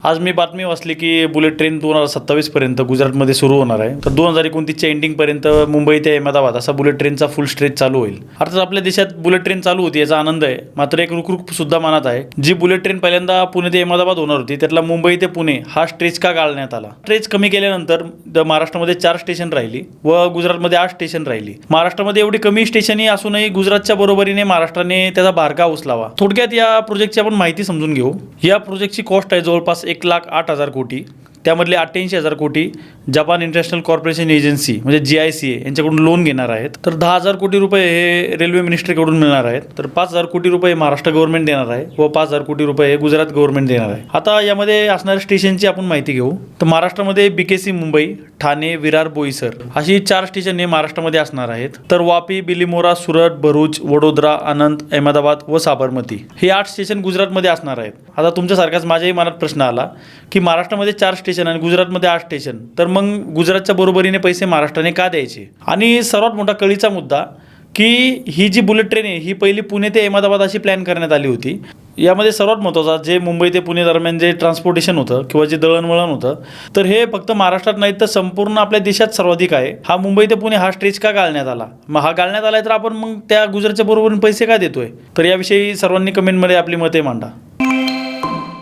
आज मी बातमी वाचली की बुलेट ट्रेन 2027 पर्यंत गुजरातमध्ये सुरू होणार आहे. तर 2029च्या एंडिंग पर्यंत मुंबई ते अहमदाबाद असा बुलेट ट्रेनचा फुल स्ट्रेच चालू होईल. अर्थात आपल्या देशात बुलेट ट्रेन चालू होती याचा आनंद आहे, मात्र एक रुकरुक सुद्धा मनात आहे. जी बुलेट ट्रेन पहिल्यांदा पुणे ते अहमदाबाद होणार होती त्यातला मुंबई ते पुणे हा स्ट्रेच का गाळण्यात आला. स्ट्रेच कमी केल्यानंतर महाराष्ट्रामध्ये 4 स्टेशन राहिली व गुजरातमध्ये 8 स्टेशन राहिली. महाराष्ट्रामध्ये एवढी कमी स्टेशनही असूनही गुजरातच्या बरोबरीने महाराष्ट्राने त्याचा भारका उचलावा. थोडक्यात या प्रोजेक्टची आपण माहिती समजून घेऊ. या प्रोजेक्टची कॉस्ट आहे जवळपास 1,08,000 कोटी. त्यामधले 88,000 कोटी जपान इंटरनॅशनल कॉर्पोरेशन एजन्सी म्हणजे GICA यांच्याकडून लोन घेणार आहेत. तर 10,000 कोटी रुपये हे रेल्वे मिनिस्ट्रीकडून मिळणार आहेत. तर 5,000 कोटी रुपये महाराष्ट्र गव्हर्नमेंट देणार आहे व 5,000 कोटी रुपये हे गुजरात गव्हर्नमेंट देणार आहे. आता यामध्ये असणाऱ्या स्टेशनची आपण माहिती घेऊ. तर महाराष्ट्रामध्ये BKC मुंबई, ठाणे, विरार, बोईसर अशी 4 स्टेशन हे महाराष्ट्रामध्ये असणार आहेत. तर वापी, बिलीमोरा, सुरत, भरूच, वडोदरा, आनंद, अहमदाबाद व साबरमती हे 8 स्टेशन गुजरातमध्ये असणार आहेत. आता तुमच्यासारखाच माझ्याही मनात प्रश्न आला की महाराष्ट्रामध्ये 4 स्टेशन आणि गुजरातमध्ये 8 स्टेशन, तर मग गुजरातच्या बरोबरीने पैसे महाराष्ट्राने का द्यायचे. आणि सर्वात मोठा कळीचा मुद्दा की ही जी बुलेट ट्रेन आहे ही पहिली पुणे ते अहमदाबाद अशी प्लॅन करण्यात आली होती. यामध्ये सर्वात महत्त्वाचा जे मुंबई ते पुणे दरम्यान जे ट्रान्सपोर्टेशन होतं किंवा जे दळणवळण होतं, तर हे फक्त महाराष्ट्रात नाही तर संपूर्ण आपल्या देशात सर्वाधिक आहे. हा मुंबई ते पुणे हा स्ट्रेच का गाळण्यात आला. मग हा गाळण्यात आला तर आपण मग त्या गुजरातच्या बरोबरीने पैसे का देतोय. तर याविषयी सर्वांनी कमेंटमध्ये आपली मते मांडा.